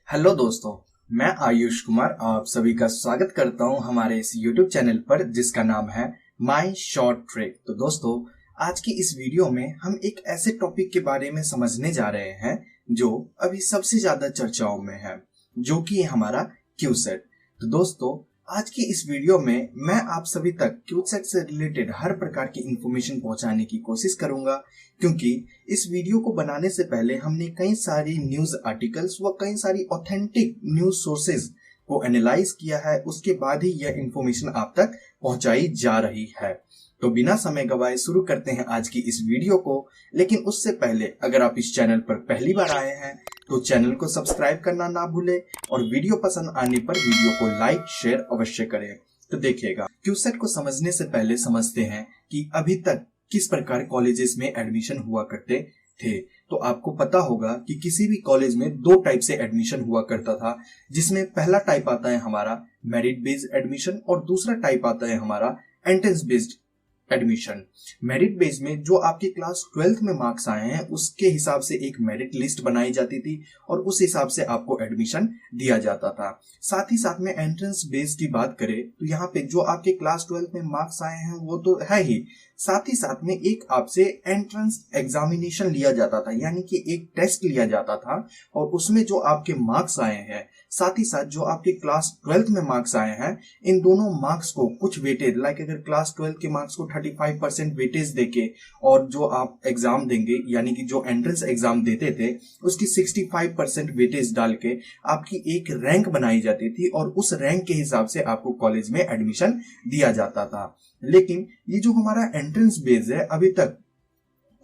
Hello दोस्तों, मैं आयुष कुमार आप सभी का स्वागत करता हूं हमारे इस YouTube चैनल पर जिसका नाम है माई शॉर्ट ट्रिक। तो दोस्तों, आज की इस वीडियो में हम एक ऐसे टॉपिक के बारे में समझने जा रहे हैं जो अभी सबसे ज्यादा चर्चाओं में है, जो कि हमारा क्यूसेट। तो दोस्तों, आज की इस वीडियो में मैं आप सभी तक क्यूसेट से रिलेटेड हर प्रकार की इंफॉर्मेशन पहुंचाने की कोशिश करूंगा, क्योंकि इस वीडियो को बनाने से पहले हमने कई सारी न्यूज आर्टिकल्स व कई सारी ऑथेंटिक न्यूज सोर्सेज को एनालाइज किया है। उसके बाद ही यह इंफॉर्मेशन आप तक पहुंचाई जा रही है। तो बिना समय गवाए शुरू करते हैं आज की इस वीडियो को। लेकिन उससे पहले अगर आप इस चैनल पर पहली बार आए हैं तो चैनल को सब्सक्राइब करना ना भूलें और वीडियो पसंद आने पर वीडियो को लाइक शेयर अवश्य करें। तो देखिएगा, क्यूसेट को समझने से पहले समझते हैं कि अभी तक किस प्रकार कॉलेजेस में एडमिशन हुआ करते थे। तो आपको पता होगा कि किसी भी कॉलेज में दो टाइप से एडमिशन हुआ करता था, जिसमें पहला टाइप आता है हमारा मेरिट बेस्ड एडमिशन और दूसरा टाइप आता है हमारा entrance based admission. Merit base में जो आपके क्लास 12th में मार्क्स आए हैं उसके हिसाब से एक मेरिट लिस्ट बनाई जाती थी और उस हिसाब से आपको एडमिशन दिया जाता था। साथ ही साथ में एंट्रेंस बेस की बात करें तो यहाँ पे जो आपके क्लास 12th में मार्क्स आए हैं वो तो है ही, साथ ही साथ में एक आपसे एंट्रेंस एग्जामिनेशन लिया जाता था, यानी कि एक टेस्ट लिया जाता था और उसमें जो आपके मार्क्स आए हैं साथ ही साथ जो आपके क्लास 12th में मार्क्स आए हैं, इन दोनों मार्क्स को कुछ वेटेज, लाइक अगर क्लास 12 के मार्क्स को 35% वेटेज देके और जो आप एग्जाम देंगे यानी कि जो एंट्रेंस एग्जाम देते थे उसकी 65% वेटेज डाल के आपकी एक रैंक बनाई जाती थी और उस रैंक के हिसाब से आपको कॉलेज में एडमिशन दिया जाता था। लेकिन ये जो हमारा एंट्रेंस बेस है अभी तक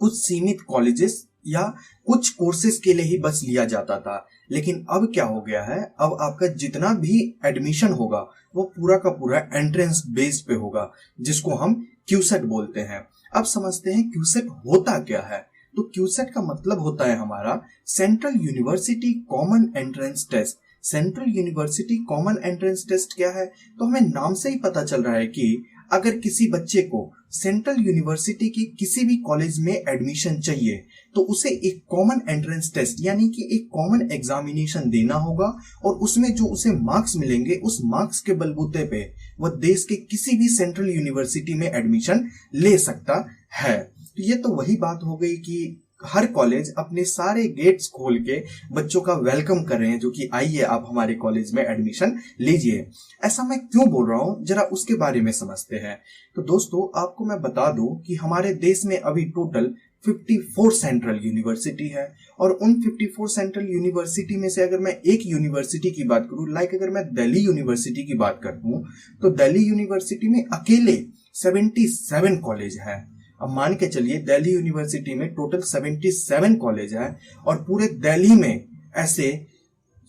कुछ सीमित कॉलेजेस या कुछ कोर्सेज के लिए ही बस लिया जाता था। लेकिन अब क्या हो गया है, अब आपका जितना भी एडमिशन होगा वो पूरा का पूरा एंट्रेंस बेस्ड पे होगा, जिसको हम क्यूसेट बोलते हैं। अब समझते हैं क्यूसेट होता क्या है। तो क्यूसेट का मतलब होता है हमारा Central University Common Entrance Test. Central University Common Entrance Test क्या है, तो हमें नाम से ही पता चल रहा है कि अगर किसी बच्चे को सेंट्रल यूनिवर्सिटी की किसी भी कॉलेज में एडमिशन चाहिए तो उसे एक कॉमन एंट्रेंस टेस्ट यानी कि एक कॉमन एग्जामिनेशन देना होगा और उसमें जो उसे मार्क्स मिलेंगे उस मार्क्स के बलबूते पे वह देश के किसी भी सेंट्रल यूनिवर्सिटी में एडमिशन ले सकता है। तो ये तो वही बात हो गई कि हर कॉलेज अपने सारे गेट्स खोल के बच्चों का वेलकम कर रहे हैं, जो कि आइए आप हमारे कॉलेज में एडमिशन लीजिए। ऐसा मैं क्यों बोल रहा हूं, जरा उसके बारे में समझते हैं। तो दोस्तों, आपको मैं बता दूं कि हमारे देश में अभी टोटल 54 सेंट्रल यूनिवर्सिटी है और उन 54 सेंट्रल यूनिवर्सिटी में से अगर मैं एक यूनिवर्सिटी की बात करूं, लाइक अगर मैं दिल्ली यूनिवर्सिटी की बात करता हूं तो दिल्ली यूनिवर्सिटी में अकेले 77 कॉलेज है। अब मान के चलिए दिल्ली यूनिवर्सिटी में टोटल 77 कॉलेज है और पूरे दिल्ली में ऐसे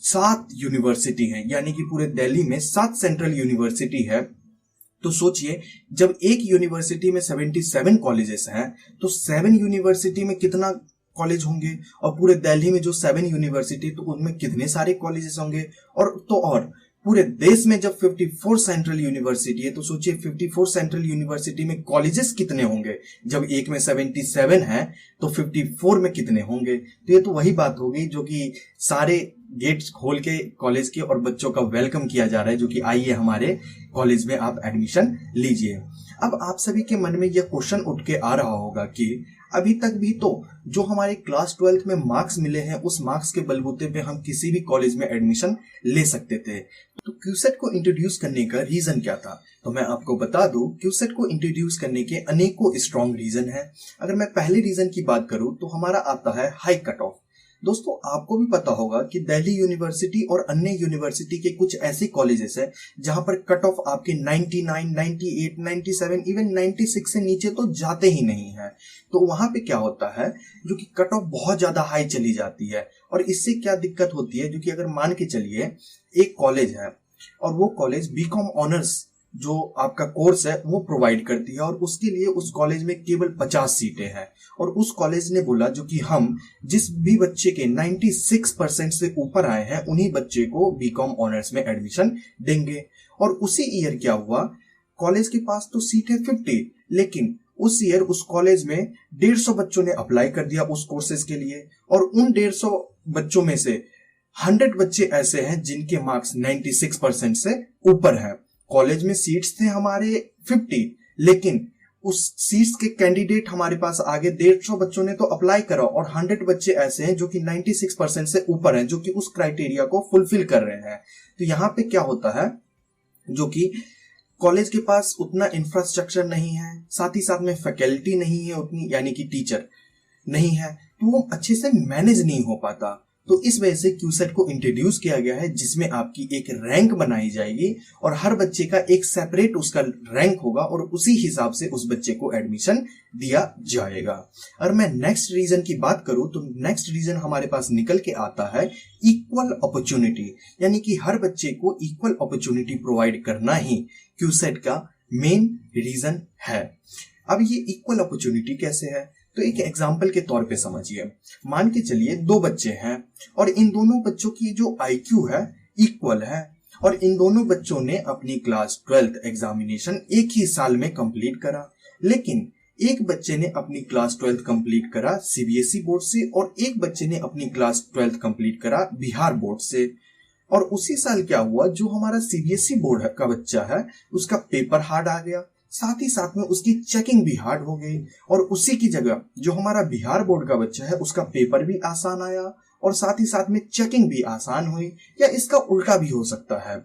7 यूनिवर्सिटी हैं, यानी कि पूरे दिल्ली में 7 सेंट्रल यूनिवर्सिटी है। तो सोचिए, जब एक यूनिवर्सिटी में 77 कॉलेजेस हैं तो 7 यूनिवर्सिटी में कितना कॉलेज होंगे और पूरे दिल्ली में जो 7 यूनिवर्सिटी तो उनमें कितने सारे कॉलेजेस होंगे। और पूरे देश में जब 54 सेंट्रल यूनिवर्सिटी है तो सोचिए 54 सेंट्रल यूनिवर्सिटी में कॉलेजेस कितने होंगे। जब एक में 77 है तो 54 में कितने होंगे। तो ये तो वही बात हो गई जो कि सारे गेट्स खोल के कॉलेज के और बच्चों का वेलकम किया जा रहा है, जो कि आइए हमारे कॉलेज में आप एडमिशन लीजिए। अब आप सभी के मन में यह क्वेश्चन उठ के आ रहा होगा कि अभी तक भी तो जो हमारे क्लास 12th में मार्क्स मिले हैं उस मार्क्स के बलबूते पे हम किसी भी कॉलेज में एडमिशन ले सकते थे। तो क्यूसेट को इंट्रोड्यूस करने का रीजन क्या था, तो मैं आपको बता दूं, क्यूसेट को इंट्रोड्यूस करने के अनेकों स्ट्रॉन्ग रीजन है। अगर मैं पहले रीजन की बात करूं तो हमारा आता है हाई कट ऑफ। दोस्तों, आपको भी पता होगा कि दिल्ली यूनिवर्सिटी और अन्य यूनिवर्सिटी के कुछ ऐसे कॉलेजेस है जहां पर कट ऑफ आपके 99, 98, 97, इवन 96 से नीचे तो जाते ही नहीं है। तो वहां पे क्या होता है, जो कि कट ऑफ बहुत ज्यादा हाई चली जाती है और इससे क्या दिक्कत होती है, जो कि अगर मान के चलिए एक कॉलेज है और वो कॉलेज बीकॉम ऑनर्स जो आपका कोर्स है वो प्रोवाइड करती है और उसके लिए उस कॉलेज में केवल 50 सीटें हैं और उस कॉलेज ने बोला जो कि हम जिस भी बच्चे के 96% से ऊपर आए हैं उन्हीं बच्चे को बीकॉम ऑनर्स में एडमिशन देंगे। और उसी ईयर क्या हुआ, कॉलेज के पास तो सीट है 50, लेकिन उस ईयर उस कॉलेज में 150 बच्चों ने अप्लाई कर दिया उस कोर्सेज के लिए और उन 150 बच्चों में से 100 बच्चे ऐसे हैं जिनके मार्क्स 96% से ऊपर हैं। कॉलेज में सीट्स थे हमारे 50, लेकिन उस सीट्स के कैंडिडेट हमारे पास आगे 150 बच्चों ने तो अप्लाई करा और 100 बच्चे ऐसे हैं जो कि 96% से ऊपर हैं, जो कि उस क्राइटेरिया को फुलफिल कर रहे हैं। तो यहाँ पे क्या होता है, जो कि कॉलेज के पास उतना इंफ्रास्ट्रक्चर नहीं है, साथ ही साथ में फैकल्टी नहीं है उतनी, यानी कि टीचर नहीं है, तो वो अच्छे से मैनेज नहीं हो पाता। तो इस वजह से क्यूसेट को इंट्रोड्यूस किया गया है, जिसमें आपकी एक रैंक बनाई जाएगी और हर बच्चे का एक सेपरेट उसका रैंक होगा और उसी हिसाब से उस बच्चे को एडमिशन दिया जाएगा। और मैं नेक्स्ट रीजन की बात करूं तो नेक्स्ट रीजन हमारे पास निकल के आता है इक्वल अपॉर्चुनिटी, यानी कि हर बच्चे को इक्वल अपॉर्चुनिटी प्रोवाइड करना ही क्यूसेट का मेन रीजन है। अब ये इक्वल अपॉर्चुनिटी कैसे है, तो एक एग्जाम्पल के तौर पे समझिए। मान के चलिए 2 बच्चे हैं और इन दोनों बच्चों की जो आईक्यू है इक्वल है और इन दोनों बच्चों ने अपनी क्लास 12th एग्जामिनेशन एक ही साल में कंप्लीट करा, लेकिन एक बच्चे ने अपनी क्लास 12th कंप्लीट करा सीबीएसई बोर्ड से और एक बच्चे ने अपनी क्लास 12th कंप्लीट करा बिहार बोर्ड से। और उसी साल क्या हुआ, जो हमारा सीबीएसई बोर्ड का बच्चा है उसका पेपर हार्ड आ गया, साथ ही साथ में उसकी चेकिंग भी हार्ड हो गई, और उसी की जगह जो हमारा बिहार बोर्ड का बच्चा है उसका पेपर भी आसान आया और साथ ही साथ में चेकिंग भी आसान हुई, या इसका उल्टा भी हो सकता है।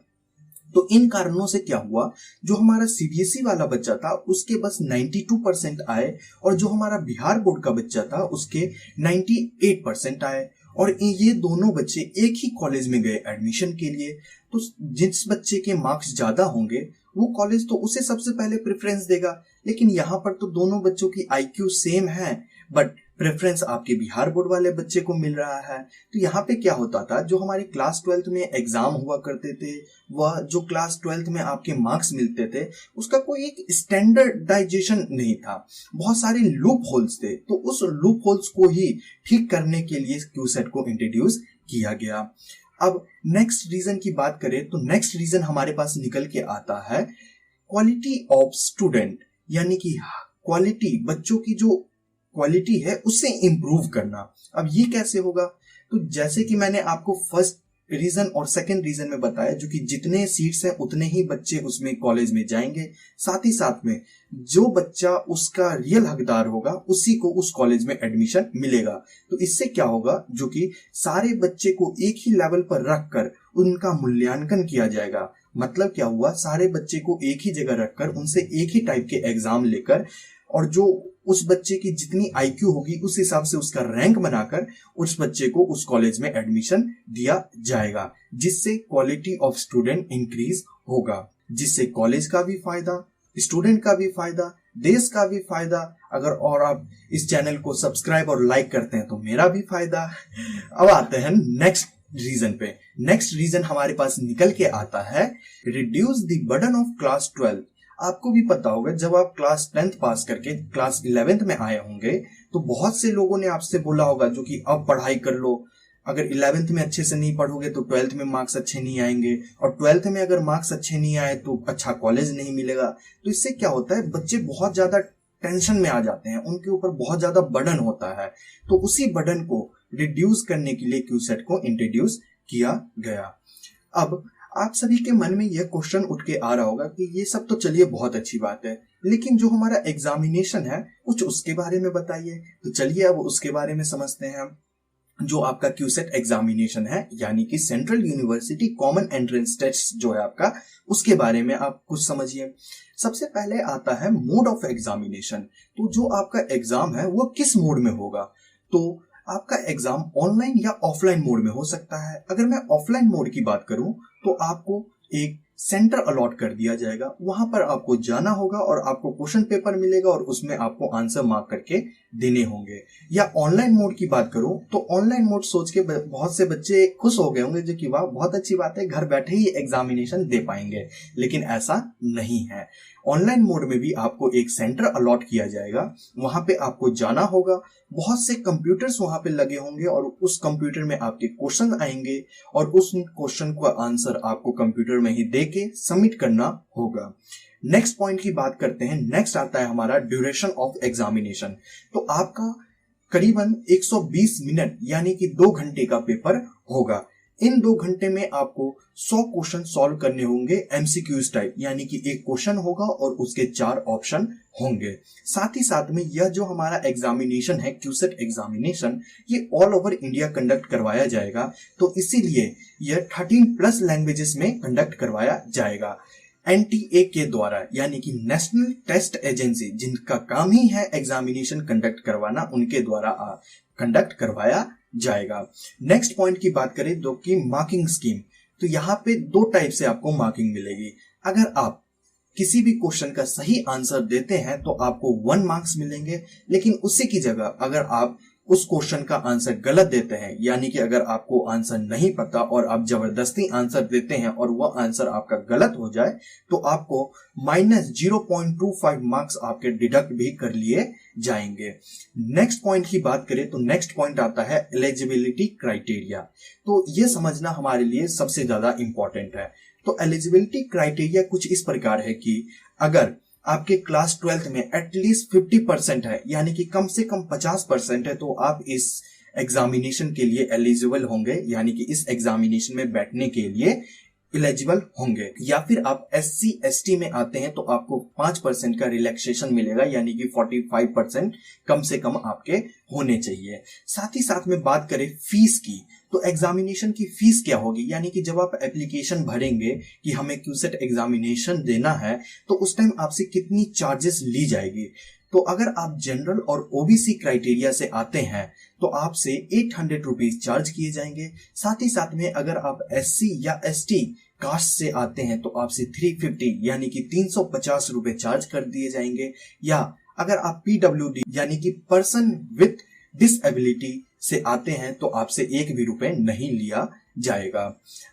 तो इन कारणों से क्या हुआ, जो हमारा सीबीएसई वाला बच्चा था उसके बस 92% आए और जो हमारा बिहार बोर्ड का बच्चा था उसके 98% आए, और ये दोनों बच्चे एक ही कॉलेज में गए एडमिशन के लिए। तो जिस बच्चे के मार्क्स ज्यादा होंगे वो कॉलेज तो उसे सबसे पहले प्रेफरेंस देगा, लेकिन यहाँ पर तो दोनों बच्चों की आईक्यू सेम है बट प्रेफरेंस आपके बिहार बोर्ड वाले बच्चे को मिल रहा है। तो यहाँ पे क्या होता था, जो हमारी क्लास 12th में एग्जाम हुआ करते थे, वह जो क्लास 12th में आपके मार्क्स मिलते थे उसका कोई एक स्टैंडर्डाइजेशन नहीं था, बहुत सारे लूप होल्स थे। तो उस लूप होल्स को ही ठीक करने के लिए क्यूसेट को इंट्रोड्यूस किया गया। अब नेक्स्ट रीजन की बात करें तो नेक्स्ट रीजन हमारे पास निकल के आता है क्वालिटी ऑफ स्टूडेंट, यानी कि क्वालिटी, बच्चों की जो क्वालिटी है उससे इंप्रूव करना। अब ये कैसे होगा, तो जैसे कि मैंने आपको फर्स्ट रीजन और सेकंड रीजन में बताया, जो कि जितने सीट्स हैं उतने ही बच्चे उसमें कॉलेज में जाएंगे, साथ ही साथ में जो बच्चा उसका रियल हकदार होगा उसी को उस कॉलेज में एडमिशन मिलेगा। तो इससे क्या होगा, जो कि सारे बच्चे को एक ही लेवल पर रखकर उनका मूल्यांकन किया जाएगा। मतलब क्या हुआ, सारे बच्चे को एक ही जगह रखकर उनसे एक ही टाइप के एग्जाम लेकर और जो उस बच्चे की जितनी आईक्यू होगी उस हिसाब से उसका रैंक बनाकर उस बच्चे को उस कॉलेज में एडमिशन दिया जाएगा, जिससे क्वालिटी ऑफ स्टूडेंट इंक्रीज होगा, जिससे कॉलेज का भी फायदा, स्टूडेंट का भी फायदा, देश का भी फायदा। अगर और आप इस चैनल को सब्सक्राइब और लाइक करते हैं तो मेरा भी फायदा। अब आते हैं नेक्स्ट रीजन पे। नेक्स्ट रीजन हमारे पास निकल के आता है reduce the burden of class 12। आपको भी पता होगा, जब आप क्लास 10th पास करके क्लास 11th में आए होंगे तो बहुत से लोगों ने आपसे बोला होगा जो कि अब पढ़ाई कर लो, अगर 11th में अच्छे से नहीं पढ़ोगे तो 12th में मार्क्स अच्छे नहीं आएंगे, और 12th में अगर मार्क्स अच्छे नहीं आए तो अच्छा कॉलेज नहीं मिलेगा। तो इससे क्या होता है, बच्चे बहुत ज्यादा टेंशन में आ जाते हैं, उनके ऊपर बहुत ज्यादा बर्डन होता है। तो उसी बर्डन को रिड्यूस करने के लिए क्यूसेट को इंट्रोड्यूस किया गया। अब आप सभी के मन में यह क्वेश्चन उठ के आ रहा होगा कि ये सब तो चलिए बहुत अच्छी बात है, लेकिन जो हमारा एग्जामिनेशन है कुछ उसके बारे में बताइए। तो चलिए अब उसके बारे में समझते हैं। जो आपका क्यूसेट एग्जामिनेशन है, यानी कि Central University Common Entrance Test जो है आपका, उसके बारे में आप कुछ समझिए। सबसे पहले आता है मोड ऑफ एग्जामिनेशन। तो जो आपका एग्जाम है वो किस मोड में होगा, तो आपका एग्जाम ऑनलाइन या ऑफलाइन मोड में हो सकता है। अगर मैं ऑफलाइन मोड की बात करूं तो आपको एक सेंटर अलॉट कर दिया जाएगा, वहां पर आपको जाना होगा और आपको क्वेश्चन पेपर मिलेगा और उसमें आपको आंसर मार्क करके देने होंगे। या ऑनलाइन मोड की बात करूं तो ऑनलाइन मोड सोच के बहुत से बच्चे खुश हो गए होंगे, जो कि वाह बहुत अच्छी बात है, घर बैठे ही एग्जामिनेशन दे पाएंगे, लेकिन ऐसा नहीं है। ऑनलाइन मोड में भी आपको एक सेंटर अलॉट किया जाएगा, वहां पे आपको जाना होगा, बहुत से कंप्यूटर्स वहां पे लगे होंगे और उस कंप्यूटर में आपके क्वेश्चन आएंगे और उस क्वेश्चन का आंसर आपको कंप्यूटर में ही देके सबमिट करना होगा। नेक्स्ट पॉइंट की बात करते हैं। नेक्स्ट आता है हमारा ड्यूरेशन ऑफ एग्जामिनेशन। तो आपका करीबन 120 मिनट यानी कि 2 घंटे का पेपर होगा। इन 2 घंटे में आपको 100 क्वेश्चन सॉल्व करने होंगे एमसीक्यूज टाइप, यानी कि एक क्वेश्चन होगा और उसके 4 ऑप्शन होंगे। साथ ही साथ में यह जो हमारा एग्जामिनेशन है क्यूसेट एग्जामिनेशन, ये ऑल ओवर इंडिया कंडक्ट करवाया जाएगा, तो इसीलिए यह 13+ लैंग्वेजेस में कंडक्ट करवाया जाएगा एनटीए के द्वारा, यानी कि नेशनल टेस्ट एजेंसी, जिनका काम ही है एग्जामिनेशन कंडक्ट करवाना, उनके द्वारा कंडक्ट करवाया जाएगा। नेक्स्ट पॉइंट की बात करें तो कि मार्किंग स्कीम, तो यहाँ पे 2 टाइप से आपको मार्किंग मिलेगी। अगर आप किसी भी क्वेश्चन का सही आंसर देते हैं तो आपको 1 मार्क्स मिलेंगे, लेकिन उसी की जगह अगर आप उस क्वेश्चन का आंसर गलत देते हैं, यानी कि अगर आपको आंसर नहीं पता और आप जबरदस्ती आंसर देते हैं और वह आंसर आपका गलत हो जाए, तो आपको -0.25 मार्क्स आपके डिडक्ट भी कर लिए जाएंगे। नेक्स्ट पॉइंट की बात करें तो नेक्स्ट पॉइंट आता है एलिजिबिलिटी क्राइटेरिया। तो यह समझना हमारे लिए सबसे ज्यादा इंपॉर्टेंट है। तो एलिजिबिलिटी क्राइटेरिया कुछ इस प्रकार है कि अगर आपके क्लास 12th में एटलीस्ट 50% है, यानी कि कम से कम 50% है, तो आप इस एग्जामिनेशन के लिए एलिजिबल होंगे, यानी कि इस एग्जामिनेशन में बैठने के लिए एलिजिबल होंगे। या फिर आप SC ST में आते हैं तो आपको 5% का रिलैक्सेशन मिलेगा, यानी कि 45% कम से कम आपके होने चाहिए। साथ ही साथ में बात करें फीस की, तो एग्जामिनेशन की फीस क्या होगी, यानी कि जब आप एप्लीकेशन भरेंगे कि हमें क्यूसेट एग्जामिनेशन देना है, तो उस टाइम आपसे कितनी चार्जेस ली जाएगी। तो अगर आप जनरल और ओबीसी क्राइटेरिया से आते हैं तो आपसे 800 रुपीज चार्ज किए जाएंगे। साथ ही साथ में अगर आप SC या ST कास्ट से आते हैं तो आपसे 350 यानी कि 350 रुपए चार्ज कर दिए जाएंगे। या अगर आप PWD यानी कि पर्सन विथ डिसएबिलिटी से आते हैं तो आपसे 1 भी रुपए नहीं लिया जाएगा।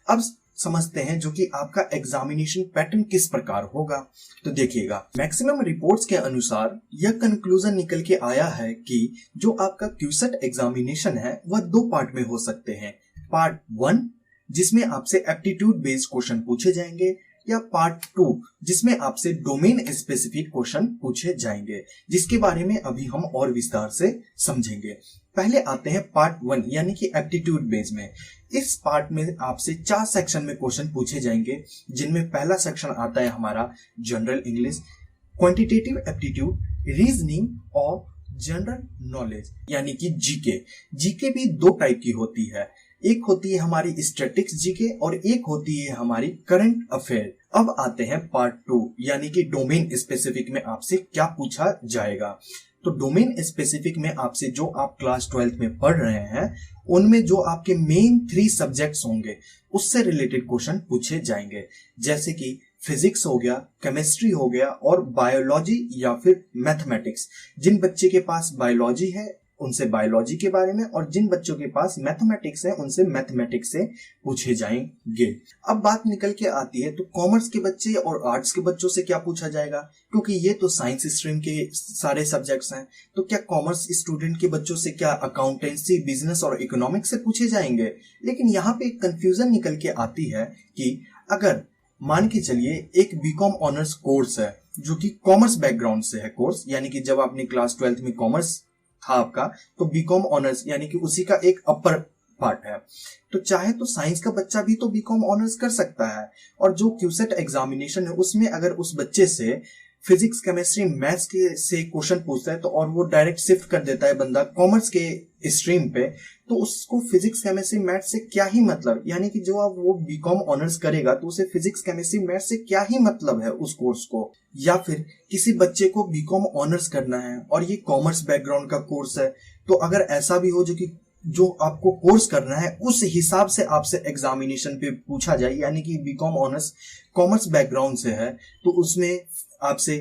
अब समझते हैं जो कि आपका एग्जामिनेशन पैटर्न किस प्रकार होगा। तो देखिएगा, मैक्सिमम रिपोर्ट्स के अनुसार यह कंक्लूजन निकल के आया है कि जो आपका क्यूसेट एग्जामिनेशन है वह 2 पार्ट में हो सकते हैं। पार्ट 1 जिसमें आपसे एप्टीट्यूड बेस्ड क्वेश्चन पूछे जाएंगे, या पार्ट 2 जिसमें आपसे डोमेन स्पेसिफिक क्वेश्चन पूछे जाएंगे, जिसके बारे में अभी हम और विस्तार से समझेंगे। पहले आते हैं पार्ट 1 यानी कि एप्टीट्यूड बेस्ड में। इस पार्ट में आपसे 4 सेक्शन में क्वेश्चन पूछे जाएंगे, जिनमें पहला सेक्शन आता है हमारा general English, quantitative aptitude, reasoning और जनरल नॉलेज यानी कि जीके। जीके भी 2 टाइप की होती है, एक होती है हमारी स्टैटिक्स जीके और एक होती है हमारी करंट अफेयर। अब आते हैं पार्ट 2 यानी कि डोमेन स्पेसिफिक में आपसे क्या पूछा जाएगा। तो डोमेन स्पेसिफिक में आपसे जो आप क्लास 12th में पढ़ रहे हैं उनमें जो आपके मेन 3 सब्जेक्ट्स होंगे उससे रिलेटेड क्वेश्चन पूछे जाएंगे, जैसे कि फिजिक्स हो गया, केमिस्ट्री हो गया और बायोलॉजी या फिर मैथमेटिक्स। जिन बच्चे के पास बायोलॉजी है उनसे बायोलॉजी के बारे में, और जिन बच्चों के पास मैथमेटिक्स है उनसे मैथमेटिक्स से पूछे जाएंगे। अब बात निकल के आती है तो कॉमर्स के बच्चे और आर्ट्स के बच्चों से क्या पूछा जाएगा, क्योंकि ये तो साइंस स्ट्रीम के सारे सब्जेक्ट्स हैं। तो क्या कॉमर्स स्टूडेंट के बच्चों से क्या अकाउंटेंसी, बिजनेस और इकोनॉमिक्स से पूछे जाएंगे। लेकिन यहाँ पे एक कंफ्यूजन निकल के आती है कि अगर मान के चलिए एक बीकॉम ऑनर्स कोर्स है जो कि कॉमर्स बैकग्राउंड से है कोर्स, यानी कि जब आपने क्लास 12th में कॉमर्स था आपका, तो बीकॉम ऑनर्स यानी कि उसी का एक अपर पार्ट है। तो चाहे तो साइंस का बच्चा भी तो बीकॉम ऑनर्स कर सकता है, और जो क्यूसेट एग्जामिनेशन है उसमें अगर उस बच्चे से फिजिक्स, केमिस्ट्री, मैथ्स के से क्वेश्चन पूछता है तो और वो डायरेक्ट शिफ्ट कर देता है बंदा कॉमर्स के स्ट्रीम पे, तो उसको फिजिक्स, केमिस्ट्री, मैथ्स से क्या ही मतलब, यानी कि जो अब वो बीकॉम ऑनर्स करेगा तो उसे फिजिक्स, केमिस्ट्री, मैथ्स से क्या ही मतलब है उस कोर्स को। या फिर किसी बच्चे को बीकॉम ऑनर्स करना है और ये कॉमर्स बैकग्राउंड का कोर्स है, तो अगर ऐसा भी हो जो आपको कोर्स करना है उस हिसाब से आपसे एग्जामिनेशन पे पूछा जाए, यानी कि बीकॉम ऑनर्स कॉमर्स बैकग्राउंड से है तो उसमें आपसे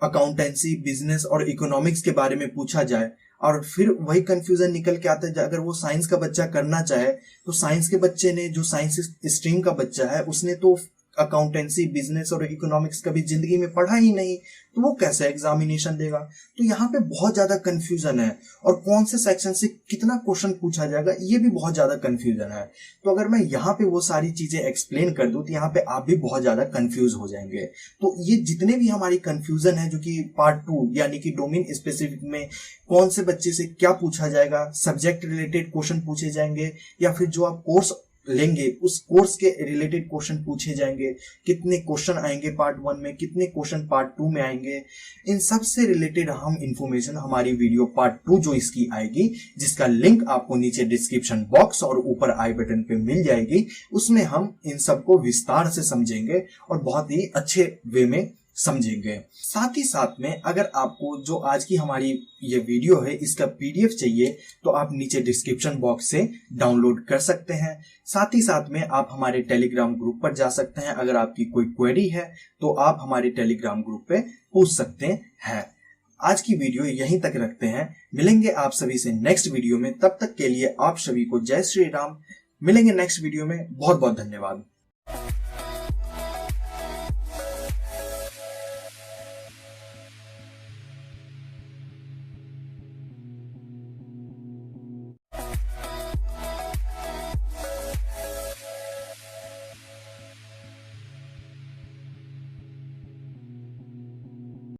अकाउंटेंसी, बिजनेस और इकोनॉमिक्स के बारे में पूछा जाए, और फिर वही कंफ्यूजन निकल के आता है। अगर वो साइंस का बच्चा करना चाहे तो साइंस के बच्चे ने, जो साइंस स्ट्रीम का बच्चा है उसने तो अकाउंटेंसी, बिजनेस और इकोनॉमिक्स कभी जिंदगी में पढ़ा ही नहीं, तो वो कैसे एग्जामिनेशन देगा। तो यहाँ पे बहुत ज्यादा कंफ्यूजन है, और कौन से सेक्शन से कितना क्वेश्चन पूछा जाएगा ये भी बहुत ज्यादा कंफ्यूजन है। तो अगर मैं यहाँ पे वो सारी चीजें एक्सप्लेन कर दूं तो यहाँ पे आप भी बहुत ज्यादा कंफ्यूज हो जाएंगे। तो ये जितने भी हमारी कंफ्यूजन है जो कि पार्ट 2 यानी कि डोमेन स्पेसिफिक में कौन से बच्चे से क्या पूछा जाएगा, सब्जेक्ट रिलेटेड क्वेश्चन पूछे जाएंगे, या फिर जो आप कोर्स लेंगे उस कोर्स के रिलेटेड क्वेश्चन पूछे जाएंगे, कितने क्वेश्चन आएंगे पार्ट 1 में, कितने क्वेश्चन पार्ट 2 में आएंगे, इन सब से रिलेटेड हम इंफॉर्मेशन हमारी वीडियो पार्ट 2 जो इसकी आएगी, जिसका लिंक आपको नीचे डिस्क्रिप्शन बॉक्स और ऊपर आई बटन पे मिल जाएगी, उसमें हम इन सबको विस्तार से समझेंगे और बहुत ही अच्छे वे में समझेंगे। साथ ही साथ में अगर आपको जो आज की हमारी ये वीडियो है इसका पीडीएफ चाहिए तो आप नीचे डिस्क्रिप्शन बॉक्स से डाउनलोड कर सकते हैं। साथ ही साथ में आप हमारे टेलीग्राम ग्रुप पर जा सकते हैं। अगर आपकी कोई क्वेरी है तो आप हमारे टेलीग्राम ग्रुप पे पूछ सकते हैं। आज की वीडियो यहीं तक रखते हैं, मिलेंगे आप सभी से नेक्स्ट वीडियो में। तब तक के लिए आप सभी को जय श्री राम। मिलेंगे नेक्स्ट वीडियो में। बहुत बहुत धन्यवाद।